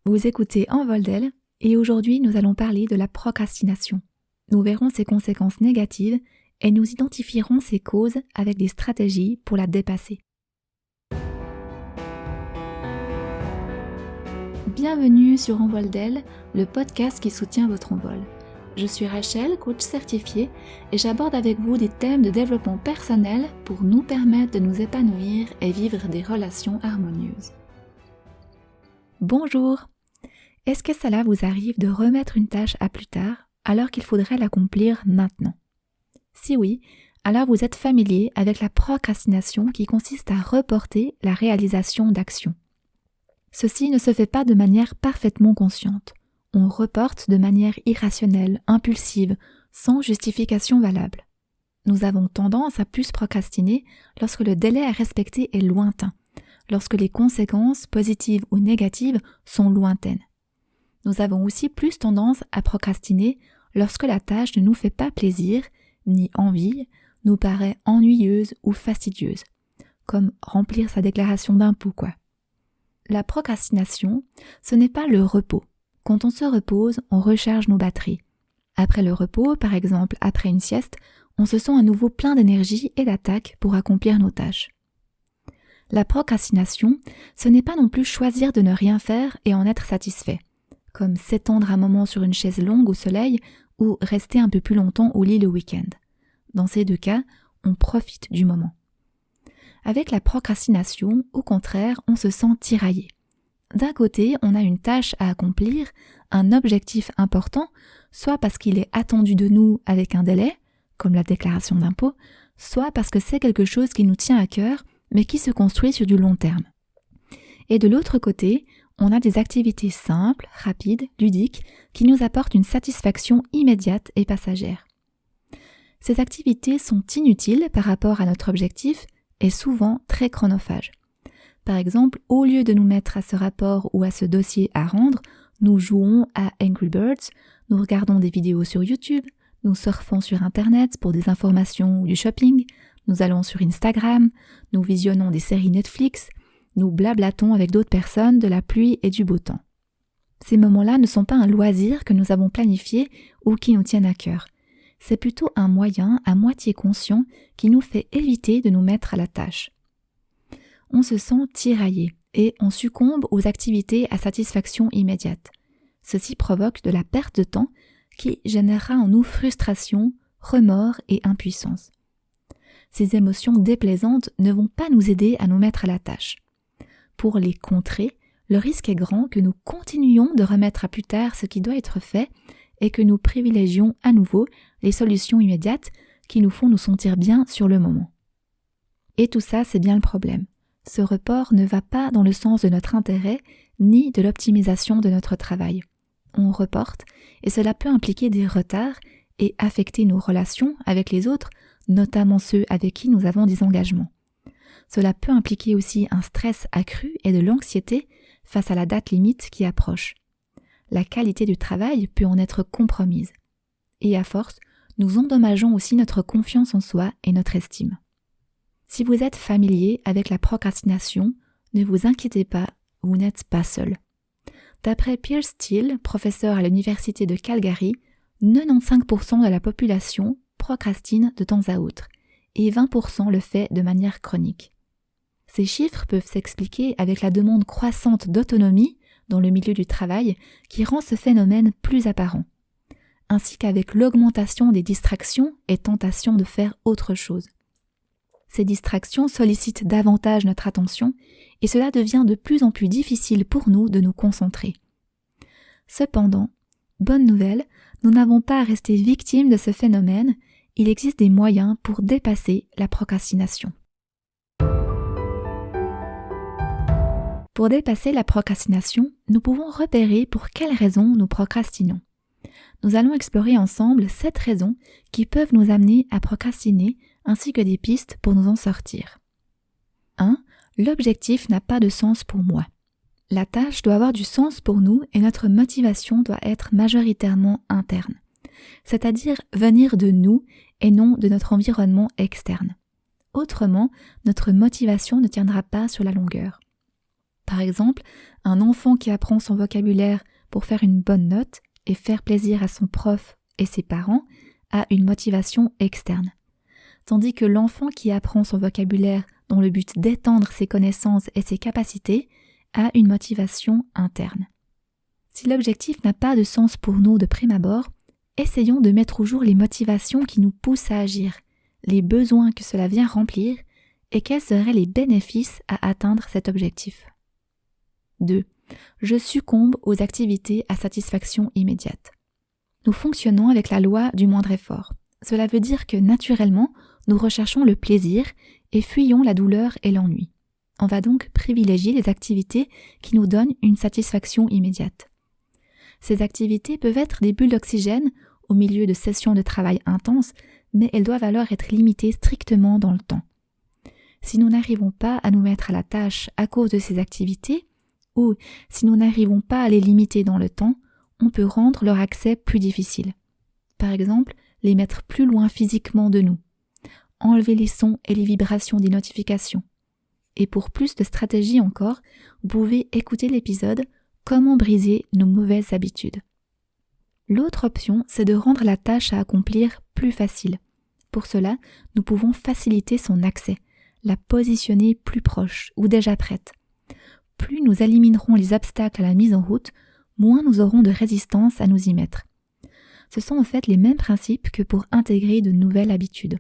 Vous écoutez Envol d'elle et aujourd'hui nous allons parler de la procrastination. Nous verrons ses conséquences négatives et nous identifierons ses causes avec des stratégies pour la dépasser. Bienvenue sur Envol d'elle, le podcast qui soutient votre envol. Je suis Rachel, coach certifiée, et j'aborde avec vous des thèmes de développement personnel pour nous permettre de nous épanouir et vivre des relations harmonieuses. Bonjour! Est-ce que cela vous arrive de remettre une tâche à plus tard alors qu'il faudrait l'accomplir maintenant? Si oui, alors vous êtes familier avec la procrastination qui consiste à reporter la réalisation d'actions. Ceci ne se fait pas de manière parfaitement consciente. On reporte de manière irrationnelle, impulsive, sans justification valable. Nous avons tendance à plus procrastiner lorsque le délai à respecter est lointain, lorsque les conséquences, positives ou négatives, sont lointaines. Nous avons aussi plus tendance à procrastiner lorsque la tâche ne nous fait pas plaisir, ni envie, nous paraît ennuyeuse ou fastidieuse, comme remplir sa déclaration d'impôt, quoi. La procrastination, ce n'est pas le repos. Quand on se repose, on recharge nos batteries. Après le repos, par exemple après une sieste, on se sent à nouveau plein d'énergie et d'attaque pour accomplir nos tâches. La procrastination, ce n'est pas non plus choisir de ne rien faire et en être satisfait, comme s'étendre un moment sur une chaise longue au soleil ou rester un peu plus longtemps au lit le week-end. Dans ces deux cas, on profite du moment. Avec la procrastination, au contraire, on se sent tiraillé. D'un côté, on a une tâche à accomplir, un objectif important, soit parce qu'il est attendu de nous avec un délai, comme la déclaration d'impôt, soit parce que c'est quelque chose qui nous tient à cœur, mais qui se construit sur du long terme. Et de l'autre côté, on a des activités simples, rapides, ludiques, qui nous apportent une satisfaction immédiate et passagère. Ces activités sont inutiles par rapport à notre objectif et souvent très chronophages. Par exemple, au lieu de nous mettre à ce rapport ou à ce dossier à rendre, nous jouons à Angry Birds, nous regardons des vidéos sur YouTube, nous surfons sur Internet pour des informations ou du shopping, nous allons sur Instagram, nous visionnons des séries Netflix, nous blablatons avec d'autres personnes de la pluie et du beau temps. Ces moments-là ne sont pas un loisir que nous avons planifié ou qui nous tiennent à cœur. C'est plutôt un moyen à moitié conscient qui nous fait éviter de nous mettre à la tâche. On se sent tiraillé et on succombe aux activités à satisfaction immédiate. Ceci provoque de la perte de temps qui générera en nous frustration, remords et impuissance. Ces émotions déplaisantes ne vont pas nous aider à nous mettre à la tâche. Pour les contrer, le risque est grand que nous continuions de remettre à plus tard ce qui doit être fait et que nous privilégions à nouveau les solutions immédiates qui nous font nous sentir bien sur le moment. Et tout ça, c'est bien le problème. Ce report ne va pas dans le sens de notre intérêt ni de l'optimisation de notre travail. On reporte et cela peut impliquer des retards et affecter nos relations avec les autres, notamment ceux avec qui nous avons des engagements. Cela peut impliquer aussi un stress accru et de l'anxiété face à la date limite qui approche. La qualité du travail peut en être compromise. Et à force, nous endommageons aussi notre confiance en soi et notre estime. Si vous êtes familier avec la procrastination, ne vous inquiétez pas, vous n'êtes pas seul. D'après Piers Steel, professeur à l'université de Calgary, 95% de la population procrastine de temps à autre et 20% le fait de manière chronique. Ces chiffres peuvent s'expliquer avec la demande croissante d'autonomie dans le milieu du travail qui rend ce phénomène plus apparent, ainsi qu'avec l'augmentation des distractions et tentations de faire autre chose. Ces distractions sollicitent davantage notre attention et cela devient de plus en plus difficile pour nous de nous concentrer. Cependant, bonne nouvelle, nous n'avons pas à rester victimes de ce phénomène, il existe des moyens pour dépasser la procrastination. Pour dépasser la procrastination, nous pouvons repérer pour quelles raisons nous procrastinons. Nous allons explorer ensemble 7 raisons qui peuvent nous amener à procrastiner ainsi que des pistes pour nous en sortir. 1. L'objectif n'a pas de sens pour moi. La tâche doit avoir du sens pour nous et notre motivation doit être majoritairement interne, c'est-à-dire venir de nous et non de notre environnement externe. Autrement, notre motivation ne tiendra pas sur la longueur. Par exemple, un enfant qui apprend son vocabulaire pour faire une bonne note et faire plaisir à son prof et ses parents a une motivation externe. Tandis que l'enfant qui apprend son vocabulaire dans le but d'étendre ses connaissances et ses capacités a une motivation interne. Si l'objectif n'a pas de sens pour nous de prime abord, essayons de mettre au jour les motivations qui nous poussent à agir, les besoins que cela vient remplir et quels seraient les bénéfices à atteindre cet objectif. 2. Je succombe aux activités à satisfaction immédiate. Nous fonctionnons avec la loi du moindre effort. Cela veut dire que naturellement, nous recherchons le plaisir et fuyons la douleur et l'ennui. On va donc privilégier les activités qui nous donnent une satisfaction immédiate. Ces activités peuvent être des bulles d'oxygène au milieu de sessions de travail intenses, mais elles doivent alors être limitées strictement dans le temps. Si nous n'arrivons pas à nous mettre à la tâche à cause de ces activités, ou si nous n'arrivons pas à les limiter dans le temps, on peut rendre leur accès plus difficile. Par exemple, les mettre plus loin physiquement de nous, enlever les sons et les vibrations des notifications. Et pour plus de stratégies encore, vous pouvez écouter l'épisode « Comment briser nos mauvaises habitudes ». L'autre option, c'est de rendre la tâche à accomplir plus facile. Pour cela, nous pouvons faciliter son accès, la positionner plus proche ou déjà prête. Plus nous éliminerons les obstacles à la mise en route, moins nous aurons de résistance à nous y mettre. Ce sont en fait les mêmes principes que pour intégrer de nouvelles habitudes.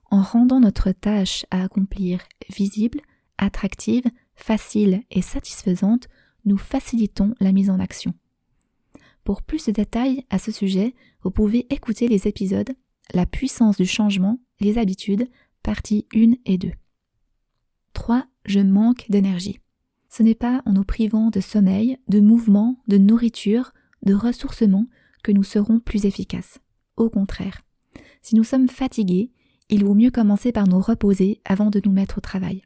En rendant notre tâche à accomplir visible, attractive, facile et satisfaisante, nous facilitons la mise en action. Pour plus de détails à ce sujet, vous pouvez écouter les épisodes « La puissance du changement, les habitudes » parties 1 et 2. 3. Je manque d'énergie. Ce n'est pas en nous privant de sommeil, de mouvement, de nourriture, de ressourcement que nous serons plus efficaces. Au contraire, si nous sommes fatigués, il vaut mieux commencer par nous reposer avant de nous mettre au travail.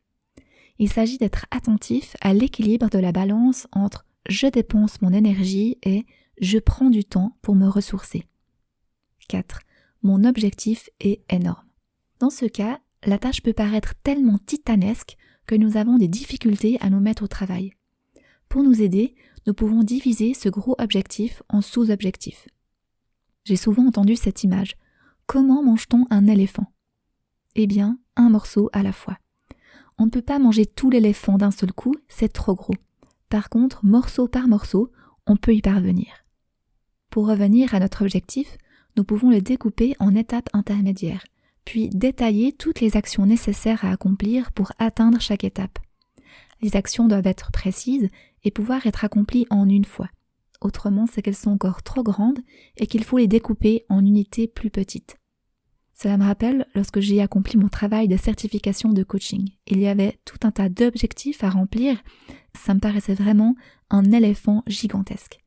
Il s'agit d'être attentif à l'équilibre de la balance entre « je dépense mon énergie » et « je prends du temps pour me ressourcer ». 4. Mon objectif est énorme. Dans ce cas, la tâche peut paraître tellement titanesque que nous avons des difficultés à nous mettre au travail. Pour nous aider, nous pouvons diviser ce gros objectif en sous-objectifs. J'ai souvent entendu cette image. Comment mange-t-on un éléphant ? Eh bien, un morceau à la fois. On ne peut pas manger tout l'éléphant d'un seul coup, c'est trop gros. Par contre, morceau par morceau, on peut y parvenir. Pour revenir à notre objectif, nous pouvons le découper en étapes intermédiaires, puis détailler toutes les actions nécessaires à accomplir pour atteindre chaque étape. Les actions doivent être précises et pouvoir être accomplies en une fois. Autrement, c'est qu'elles sont encore trop grandes et qu'il faut les découper en unités plus petites. Cela me rappelle lorsque j'ai accompli mon travail de certification de coaching. Il y avait tout un tas d'objectifs à remplir. Ça me paraissait vraiment un éléphant gigantesque.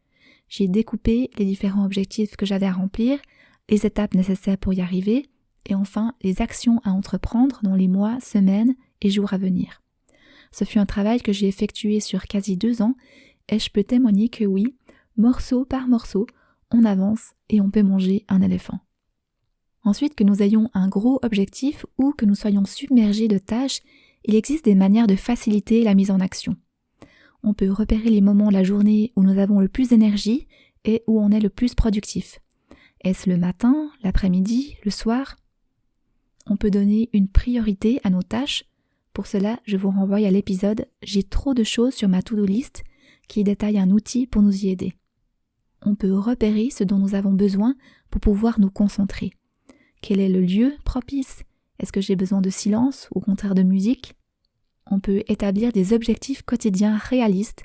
J'ai découpé les différents objectifs que j'avais à remplir, les étapes nécessaires pour y arriver, et enfin les actions à entreprendre dans les mois, semaines et jours à venir. Ce fut un travail que j'ai effectué sur quasi 2 ans, et je peux témoigner que oui, morceau par morceau, on avance et on peut manger un éléphant. Ensuite, que nous ayons un gros objectif ou que nous soyons submergés de tâches, il existe des manières de faciliter la mise en action. On peut repérer les moments de la journée où nous avons le plus d'énergie et où on est le plus productif. Est-ce le matin, l'après-midi, le soir ? On peut donner une priorité à nos tâches. Pour cela, je vous renvoie à l'épisode « J'ai trop de choses sur ma to-do list » qui détaille un outil pour nous y aider. On peut repérer ce dont nous avons besoin pour pouvoir nous concentrer. Quel est le lieu propice ? Est-ce que j'ai besoin de silence ou au contraire de musique ? On peut établir des objectifs quotidiens réalistes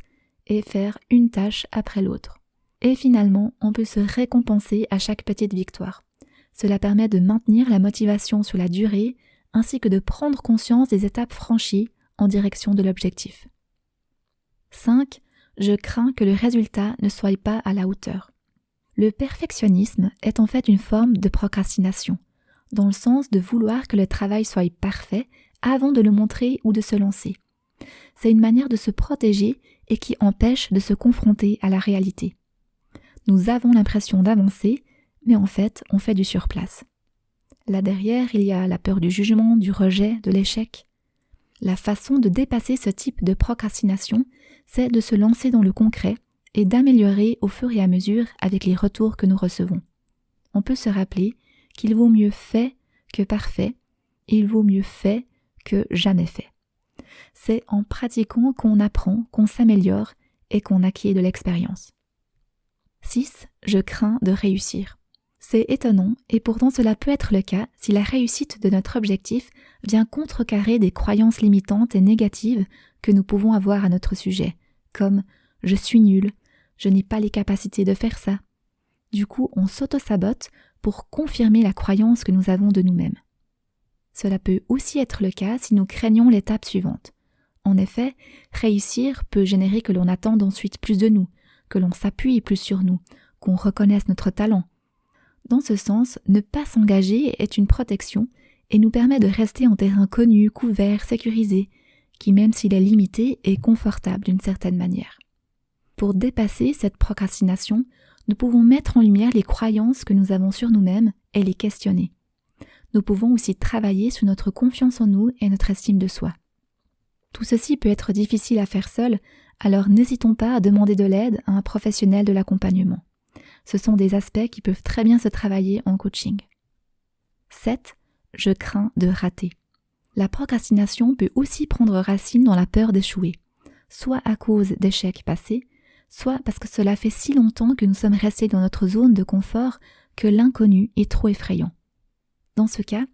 et faire une tâche après l'autre. Et finalement, on peut se récompenser à chaque petite victoire. Cela permet de maintenir la motivation sur la durée ainsi que de prendre conscience des étapes franchies en direction de l'objectif. 5. Je crains que le résultat ne soit pas à la hauteur. Le perfectionnisme est en fait une forme de procrastination, dans le sens de vouloir que le travail soit parfait avant de le montrer ou de se lancer. C'est une manière de se protéger et qui empêche de se confronter à la réalité. Nous avons l'impression d'avancer, mais en fait, on fait du surplace. Là derrière, il y a la peur du jugement, du rejet, de l'échec. La façon de dépasser ce type de procrastination, c'est de se lancer dans le concret et d'améliorer au fur et à mesure avec les retours que nous recevons. On peut se rappeler qu'il vaut mieux fait que parfait, il vaut mieux fait que jamais fait. C'est en pratiquant qu'on apprend, qu'on s'améliore et qu'on acquiert de l'expérience. 6. Je crains de réussir. C'est étonnant et pourtant cela peut être le cas si la réussite de notre objectif vient contrecarrer des croyances limitantes et négatives que nous pouvons avoir à notre sujet, comme « je suis nul »,« je n'ai pas les capacités de faire ça ». Du coup, on s'auto-sabote pour confirmer la croyance que nous avons de nous-mêmes. Cela peut aussi être le cas si nous craignons l'étape suivante. En effet, réussir peut générer que l'on attende ensuite plus de nous, que l'on s'appuie plus sur nous, qu'on reconnaisse notre talent. Dans ce sens, ne pas s'engager est une protection et nous permet de rester en terrain connu, couvert, sécurisé, qui même s'il est limité, est confortable d'une certaine manière. Pour dépasser cette procrastination, nous pouvons mettre en lumière les croyances que nous avons sur nous-mêmes et les questionner. Nous pouvons aussi travailler sur notre confiance en nous et notre estime de soi. Tout ceci peut être difficile à faire seul, alors n'hésitons pas à demander de l'aide à un professionnel de l'accompagnement. Ce sont des aspects qui peuvent très bien se travailler en coaching. 7. Je crains de rater. La procrastination peut aussi prendre racine dans la peur d'échouer, soit à cause d'échecs passés, soit parce que cela fait si longtemps que nous sommes restés dans notre zone de confort que l'inconnu est trop effrayant. Dans ce cas,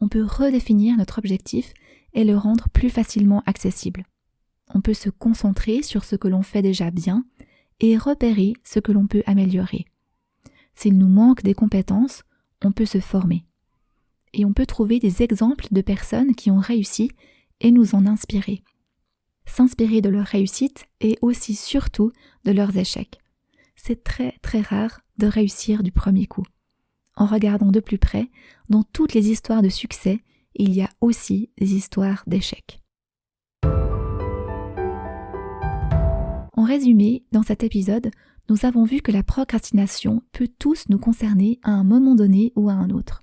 on peut redéfinir notre objectif et le rendre plus facilement accessible. On peut se concentrer sur ce que l'on fait déjà bien et repérer ce que l'on peut améliorer. S'il nous manque des compétences, on peut se former. Et on peut trouver des exemples de personnes qui ont réussi et nous en inspirer. S'inspirer de leur réussite et aussi surtout de leurs échecs. C'est très très rare de réussir du premier coup. En regardant de plus près, dans toutes les histoires de succès, il y a aussi des histoires d'échecs. En résumé, dans cet épisode, nous avons vu que la procrastination peut tous nous concerner à un moment donné ou à un autre.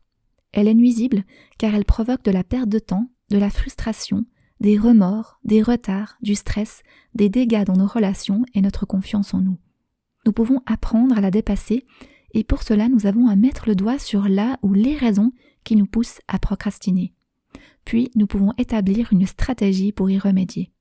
Elle est nuisible car elle provoque de la perte de temps, de la frustration, des remords, des retards, du stress, des dégâts dans nos relations et notre confiance en nous. Nous pouvons apprendre à la dépasser et pour cela nous avons à mettre le doigt sur la ou les raisons qui nous poussent à procrastiner. Puis nous pouvons établir une stratégie pour y remédier.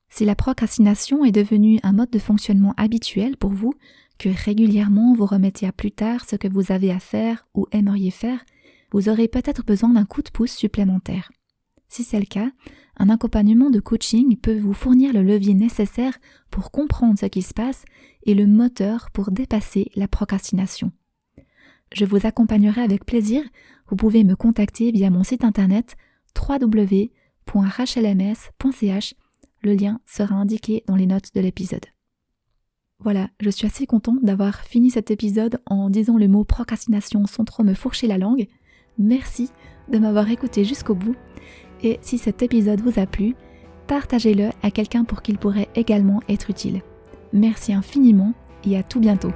Si la procrastination est devenue un mode de fonctionnement habituel pour vous, que régulièrement vous remettez à plus tard ce que vous avez à faire ou aimeriez faire, vous aurez peut-être besoin d'un coup de pouce supplémentaire. Si c'est le cas, un accompagnement de coaching peut vous fournir le levier nécessaire pour comprendre ce qui se passe et le moteur pour dépasser la procrastination. Je vous accompagnerai avec plaisir. Vous pouvez me contacter via mon site internet www.rachelms.ch. Le lien sera indiqué dans les notes de l'épisode. Voilà, je suis assez contente d'avoir fini cet épisode en disant le mot procrastination sans trop me fourcher la langue. Merci de m'avoir écouté jusqu'au bout. Et si cet épisode vous a plu, partagez-le à quelqu'un pour qu'il pourrait également être utile. Merci infiniment et à tout bientôt.